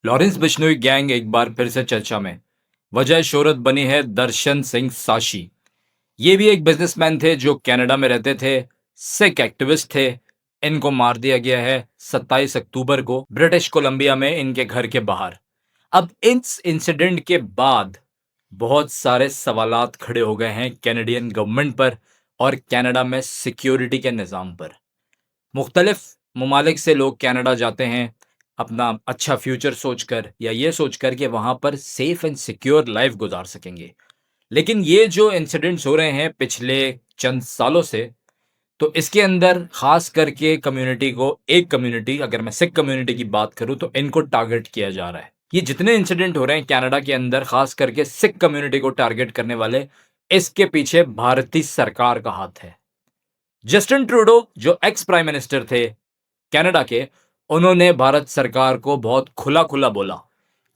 Lawrence Bishnoi gang एक बार फिर से चर्चा में। वजह शोहरत बनी है दर्शन सिंह साशी। ये भी एक बिजनेसमैन थे जो कनाडा में रहते थे, सिख एक्टिविस्ट थे। इनको मार दिया गया है 27 अक्टूबर को ब्रिटिश कोलंबिया में इनके घर के बाहर। अब इस इंसिडेंट के बाद बहुत सारे सवालात खड़े हो गए हैं कैनेडियन गवर्नमेंट पर और कनाडा में सिक्योरिटी के निज़ाम पर। मुख्तलिफ ममालिक से लोग कनाडा जाते हैं अपना अच्छा फ्यूचर सोचकर या ये सोचकर कि वहाँ पर सेफ एंड सिक्योर लाइफ गुजार सकेंगे। लेकिन ये जो इंसिडेंट्स हो रहे हैं पिछले चंद सालों से, तो इसके अंदर खास करके कम्युनिटी को, एक कम्युनिटी, अगर मैं सिख कम्युनिटी की बात करूं तो इनको टारगेट किया जा रहा है। ये जितने इंसिडेंट हो रहे हैं कनाडा के अंदर खास करके सिख कम्युनिटी को टारगेट करने वाले, इसके पीछे भारतीय सरकार का हाथ है। जस्टिन ट्रूडो जो एक्स प्राइम मिनिस्टर थे कनाडा के, उन्होंने भारत सरकार को बहुत खुला खुला बोला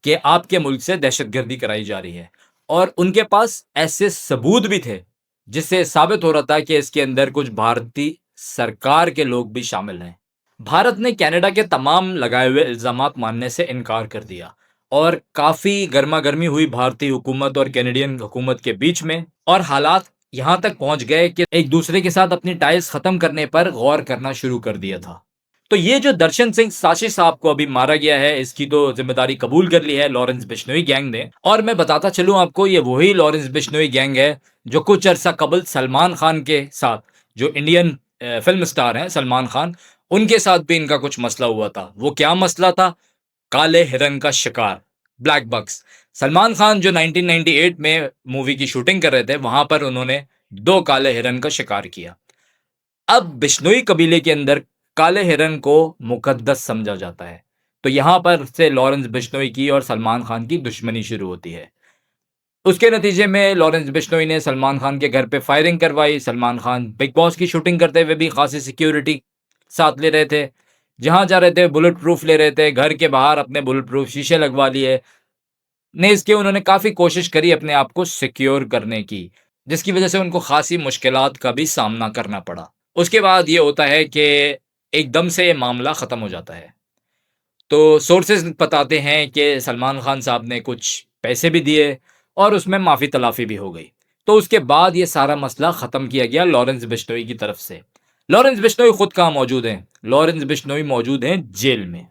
कि आपके मुल्क से दहशतगर्दी कराई जा रही है, और उनके पास ऐसे सबूत भी थे जिससे साबित हो रहा था कि इसके अंदर कुछ भारतीय सरकार के लोग भी शामिल हैं। भारत ने कनाडा के तमाम लगाए हुए इल्जामात मानने से इनकार कर दिया और काफी गर्मा गर्मी हुई भारतीय हुकूमत और कैनेडियन हुकूमत के बीच में, और हालात यहां तक पहुंच गए कि एक दूसरे के साथ अपनी टाइज खत्म करने पर गौर करना शुरू कर दिया था। तो ये जो दर्शन सिंह साशी साहब को अभी मारा गया है, इसकी तो जिम्मेदारी कबूल कर ली है लॉरेंस बिश्नोई गैंग ने। और मैं बताता चलूं आपको, ये वही लॉरेंस बिश्नोई गैंग है जो कुछ अरसा कबल सलमान खान के साथ, जो इंडियन फिल्म स्टार हैं सलमान खान, उनके साथ भी इनका कुछ मसला हुआ था। वो क्या मसला था? काले हिरन का शिकार, ब्लैक बक्स। सलमान खान जो 1998 में मूवी की शूटिंग कर रहे थे, वहां पर उन्होंने 2 काले हिरन का शिकार किया। अब बिश्नोई कबीले के अंदर काले हिरन को मुकद्दस समझा जाता है, तो यहां पर से लॉरेंस बिश्नोई की और सलमान खान की दुश्मनी शुरू होती है। उसके नतीजे में लॉरेंस बिश्नोई ने सलमान खान के घर पे फायरिंग करवाई। सलमान खान बिग बॉस की शूटिंग करते हुए भी खासी सिक्योरिटी साथ ले रहे थे, जहां जा रहे थे बुलेट प्रूफ ले रहे थे, घर के बाहर अपने बुलेट प्रूफ शीशे लगवा लिए। ने इसके उन्होंने काफी कोशिश करी अपने आप को सिक्योर करने की, जिसकी वजह से उनको खासी मुश्किलात का भी सामना करना पड़ा। उसके बाद ये होता है कि एकदम से ये मामला खत्म हो जाता है। तो सोर्सेज बताते हैं कि सलमान खान साहब ने कुछ पैसे भी दिए और उसमें माफी तलाफी भी हो गई। तो उसके बाद ये सारा मसला खत्म किया गया लॉरेंस बिश्नोई की तरफ से। लॉरेंस बिश्नोई खुद कहाँ मौजूद हैं? लॉरेंस बिश्नोई मौजूद हैं जेल में,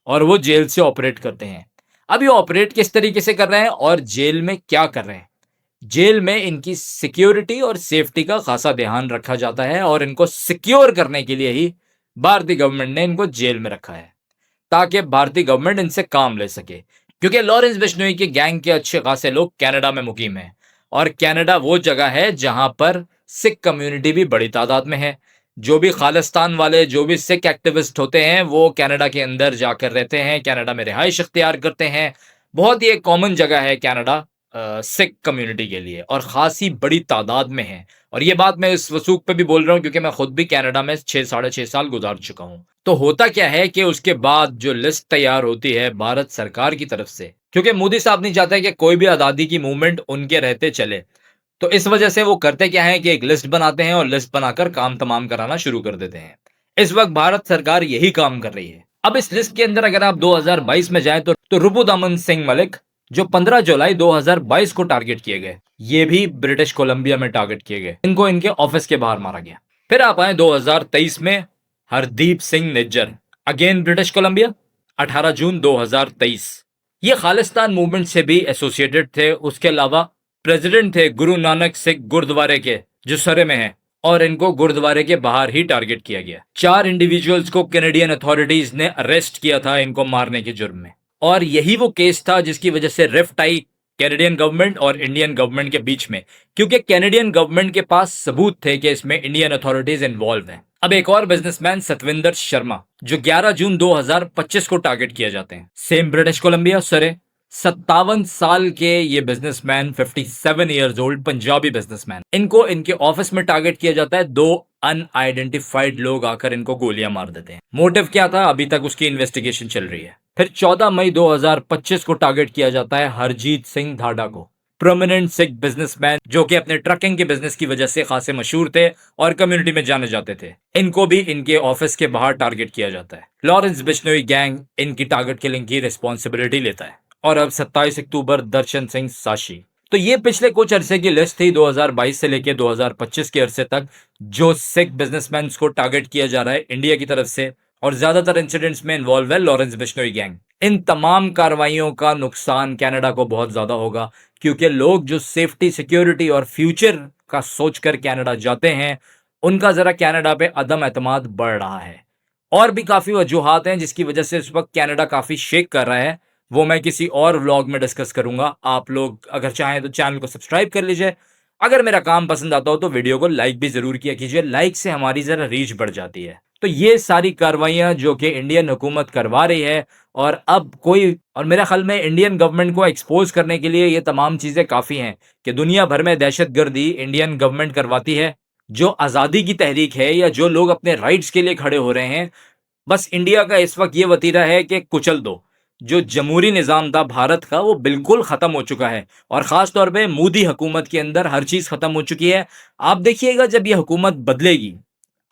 और वो जेल से ऑपरेट करते हैं। अब ये ऑपरेट किस तरीके से कर रहे हैं और जेल में क्या कर रहे हैं? जेल में इनकी सिक्योरिटी और सेफ्टी का खासा ध्यान रखा जाता है, और इनको सिक्योर करने के लिए ही भारतीय गवर्नमेंट ने इनको जेल में रखा है, ताकि भारतीय गवर्नमेंट इनसे काम ले सके। क्योंकि लॉरेंस बिश्नोई के गैंग के अच्छे खासे लोग कनाडा में मुकीम हैं, और कनाडा वो जगह है जहां पर सिख कम्युनिटी भी बड़ी तादाद में है। जो भी खालिस्तान वाले, जो भी सिख एक्टिविस्ट होते हैं, वो कनाडा के अंदर जाकर रहते हैं, कनाडा में रिहाइश इख्तियार करते हैं। बहुत ही एक कॉमन जगह है कनाडा सिख कम्युनिटी के लिए, और खासी बड़ी तादाद में है। और ये बात मैं इस वसूख पे भी बोल रहा हूँ क्योंकि मैं खुद भी कनाडा में 6 साढ़े 6 साल गुजार चुका हूँ। तो होता क्या है कि उसके बाद जो लिस्ट तैयार होती है भारत सरकार की तरफ से, क्योंकि मोदी साहब नहीं चाहते कि कोई भी आज़ादी की मूवमेंट उनके रहते चले, तो इस वजह से वो करते क्या है कि एक लिस्ट बनाते हैं और लिस्ट बनाकर काम तमाम कराना शुरू कर देते हैं। इस वक्त भारत सरकार यही काम कर रही है। अब इस लिस्ट के अंदर अगर आप 2022 में जाएं तो रुपुदमन सिंह मलिक, जो 15 जुलाई 2022 को टारगेट किए गए, ये भी ब्रिटिश कोलंबिया में टारगेट किए गए। इनको इनके ऑफिस के बाहर मारा गया। फिर आप आए 2023 में, Hardeep Singh Nijjar, again British Columbia, 18 जून 2023। ये खालिस्तान मूवमेंट से भी एसोसिएटेड थे। उसके अलावा प्रेसिडेंट थे गुरु नानक सिख गुरुद्वारे के, जो सरे में है, और इनको गुरुद्वारे के बाहर ही टारगेट किया गया। 4 इंडिविजुअल्स को कैनेडियन अथॉरिटीज ने अरेस्ट किया था इनको मारने के जुर्म में, और यही वो केस था जिसकी वजह से रिफ्ट आई कैनेडियन गवर्नमेंट और इंडियन गवर्नमेंट के बीच में, क्योंकि कैनेडियन गवर्नमेंट के पास सबूत थे कि इसमें इंडियन अथॉरिटीज इन्वॉल्व हैं। अब एक और बिजनेसमैन सतविंदर शर्मा, जो 11 जून 2025 को टारगेट किए जाते हैं, सेम ब्रिटिश कोलंबिया, सरे। 57 साल के ये businessman, 57 years old Punjabi businessman, इनको इनके ऑफिस में टारगेट किया जाता है। 2 अनआइडेंटिफाइड लोग आकर इनको गोलियां मार देते हैं। मोटिव क्या था, अभी तक उसकी इन्वेस्टिगेशन चल रही है। फिर 14 मई 2025 को टारगेट किया जाता है हरजीत सिंह धाडा को, प्रोमिनेंट सिख बिजनेसमैन जो कि अपने ट्रकिंग के बिजनेस की वजह से खासे मशहूर थे और कम्युनिटी में जाने जाते थे। इनको भी इनके ऑफिस के बाहर टारगेट किया जाता है। लॉरेंस बिश्नोई गैंग इनकी टारगेट किलिंग की रिस्पॉन्सिबिलिटी लेता है। और अब 27 अक्टूबर दर्शन सिंह साशी। तो ये पिछले कुछ अरसे की लिस्ट थी 2022 से लेकर 2025 के अरसे तक जो सिख बिजनेसमैन को टारगेट किया जा रहा है इंडिया की तरफ से, और ज्यादातर इंसिडेंट्स में इन्वॉल्व है लॉरेंस बिश्नोई गैंग। इन तमाम कार्रवाइयों का नुकसान कनाडा को बहुत ज्यादा होगा, क्योंकि लोग जो सेफ्टी, सिक्योरिटी और फ्यूचर का सोचकर कनाडा जाते हैं, उनका जरा कनाडा पे अदम एतमाद बढ़ रहा है। और भी काफी वजूहात हैं जिसकी वजह से इस वक्त कनाडा काफी शेक कर रहा है। वो मैं किसी और व्लॉग में डिस्कस करूंगा। आप लोग अगर चाहें तो चैनल को सब्सक्राइब कर लीजिए। अगर मेरा काम पसंद आता हो तो वीडियो को लाइक भी जरूर किया कीजिए। लाइक से हमारी जरा रीच बढ़ जाती है। तो ये सारी कार्रवाइयां जो कि इंडियन हुकूमत करवा रही है, और मेरा ख्याल में इंडियन गवर्नमेंट को एक्सपोज करने के लिए ये तमाम चीजें काफी हैं कि दुनिया भर में दहशतगर्दी इंडियन गवर्नमेंट करवाती है। जो आजादी की तहरीक है या जो लोग अपने राइट्स के लिए खड़े हो रहे हैं, बस इंडिया का इस वक्त ये वतीरा है कि कुचल दो। जो जमहूरी निज़ाम था भारत का वो बिल्कुल ख़त्म हो चुका है, और ख़ास तौर पे मोदी हुकूमत के अंदर हर चीज़ ख़त्म हो चुकी है। आप देखिएगा जब ये हुकूमत बदलेगी,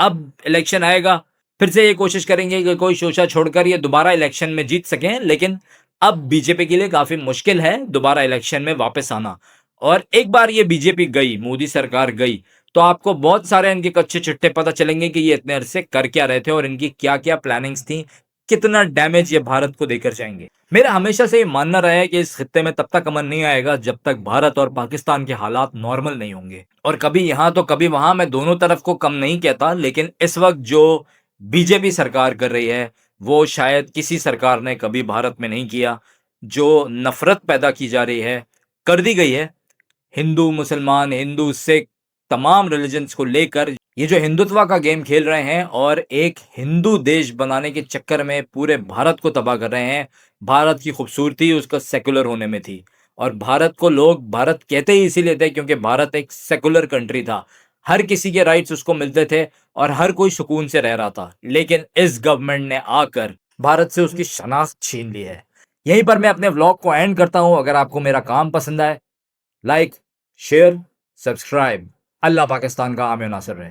अब इलेक्शन आएगा, फिर से ये कोशिश करेंगे कि कोई शोशा छोड़कर ये दोबारा इलेक्शन में जीत सकें, लेकिन अब बीजेपी के लिए काफ़ी मुश्किल है दोबारा इलेक्शन में वापस आना। और एक बार ये बीजेपी गई, मोदी सरकार गई, तो आपको बहुत सारे इनके कच्चे चिट्ठे पता चलेंगे कि ये इतने अरसे कर क्या रहे थे और इनकी क्या क्या प्लानिंग्स थी, कितना डैमेज ये भारत को देकर जाएंगे। मेरा हमेशा से ये मानना रहा है कि इस खित्ते में तब तक अमन नहीं आएगा जब तक भारत और पाकिस्तान के हालात नॉर्मल नहीं होंगे। और कभी यहाँ तो कभी वहां, मैं दोनों तरफ को कम नहीं कहता, लेकिन इस वक्त जो बीजेपी सरकार कर रही है वो शायद किसी सरकार ने कभी भारत में नहीं किया। जो नफरत पैदा की जा रही है, कर दी गई है हिंदू मुसलमान, हिंदू सिख, तमाम रिलीजन्स को लेकर, ये जो हिंदुत्व का गेम खेल रहे हैं और एक हिंदू देश बनाने के चक्कर में पूरे भारत को तबाह कर रहे हैं। भारत की खूबसूरती उसका सेकुलर होने में थी, और भारत को लोग भारत कहते ही इसीलिए थे क्योंकि भारत एक सेकुलर कंट्री था। हर किसी के राइट्स उसको मिलते थे और हर कोई सुकून से रह रहा था। लेकिन इस गवर्नमेंट ने आकर भारत से उसकी शनाख्त छीन ली है। यहीं पर मैं अपने व्लॉग को एंड करता हूं। अगर आपको मेरा काम पसंद आए, लाइक, शेयर, सब्सक्राइब। अल्लाह पाकिस्तान का आम नासिर रहे।